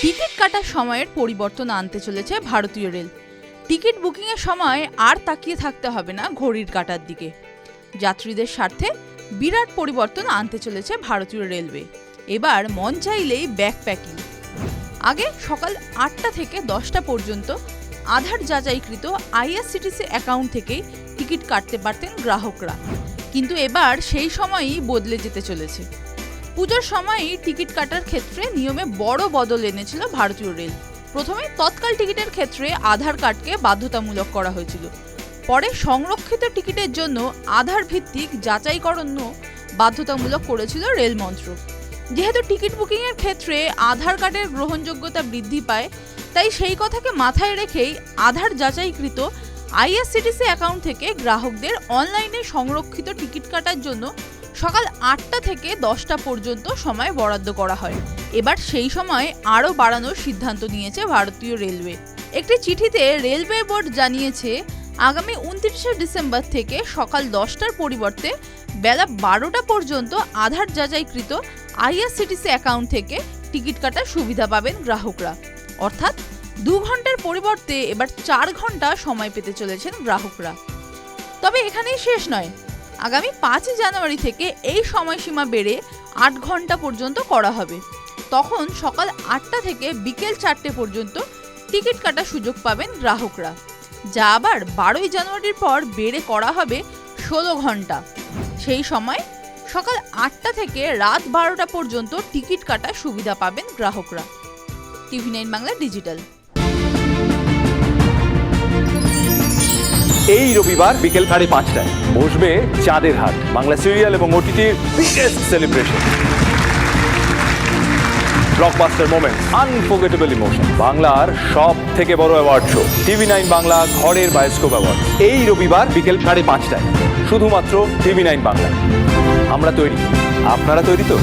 Ticket কাটার সময়ের পরিবর্তন আনতে চলেছে ভারতীয় রেল। টিকিট বুকিংয়ের সময় আর তাকিয়ে থাকতে হবে না ঘড়ির কাঁটার দিকে। যাত্রীদের স্বার্থে বিরাট পরিবর্তন আনতে চলেছে ভারতীয় রেলওয়ে। এবার মন চাইলেই ব্যাকপ্যাকিং। আগে সকাল 8টা থেকে 10টা পর্যন্ত আধার যাচাইকৃত আইআরসিটিসি অ্যাকাউন্ট থেকেই টিকিট কাটতে পারতেন গ্রাহকরা, কিন্তু এবার সেই সময়ই বদলে যেতে চলেছে। পুজোর সময়ই টিকিট কাটার ক্ষেত্রে নিয়মে বড় বদল এনেছিল ভারতীয় রেল। প্রথমে তৎকাল টিকিটের ক্ষেত্রে আধার কার্ডকে বাধ্যতামূলক করা হয়েছিল, পরে সংরক্ষিত টিকিটের জন্য আধার ভিত্তিক যাচাইকরণও বাধ্যতামূলক করেছিল রেল মন্ত্রক। যেহেতু টিকিট বুকিংয়ের ক্ষেত্রে আধার কার্ডের গ্রহণযোগ্যতা বৃদ্ধি পায়, তাই সেই কথাকে মাথায় রেখেই আধার যাচাইকৃত আইআরসিটিসি অ্যাকাউন্ট থেকে গ্রাহকদের অনলাইনে সংরক্ষিত টিকিট কাটার জন্য সকাল 8টা থেকে 10টা পর্যন্ত সময় বরাদ্দ করা হয়। এবার সেই সময় আরও বাড়ানোর সিদ্ধান্ত নিয়েছে ভারতীয় রেলওয়ে। একটি চিঠিতে রেলওয়ে বোর্ড জানিয়েছে, আগামী 29শে ডিসেম্বর থেকে সকাল 10টার পরিবর্তে বেলা 12টা পর্যন্ত আধার যাচাইকৃত আইআরসিটিসি অ্যাকাউন্ট থেকে টিকিট কাটার সুবিধা পাবেন গ্রাহকরা। অর্থাৎ 2 ঘন্টার পরিবর্তে এবার 4 ঘন্টা সময় পেতে চলেছেন গ্রাহকরা। তবে এখানেই শেষ নয়, আগামী 5ই জানুয়ারি থেকে এই সময়সীমা বেড়ে 8 ঘন্টা পর্যন্ত করা হবে। তখন সকাল 8টা থেকে বিকেল 4টে পর্যন্ত টিকিট কাটার সুযোগ পাবেন গ্রাহকরা, যা আবার 12ই জানুয়ারির পর বেড়ে করা হবে 16 ঘন্টা। সেই সময় সকাল 8টা থেকে রাত 12টা পর্যন্ত টিকিট কাটার সুবিধা পাবেন গ্রাহকরা। TV9 Bangla digital. এই রবিবার বিকেল 5:30টায় বসবে চাঁদের হাট, বাংলা সিরিয়াল এবং ওটিটির biggest celebration. Blockbuster moment, unforgettable emotion, বাংলার সব থেকে বড় অ্যাওয়ার্ড শো TV9 বাংলা ঘরের বায়োস্কোপ অ্যাওয়ার্ড, এই রবিবার বিকেল 5:30টায় শুধুমাত্র TV9 বাংলা। আমরা তৈরি, আপনারা তৈরি তো?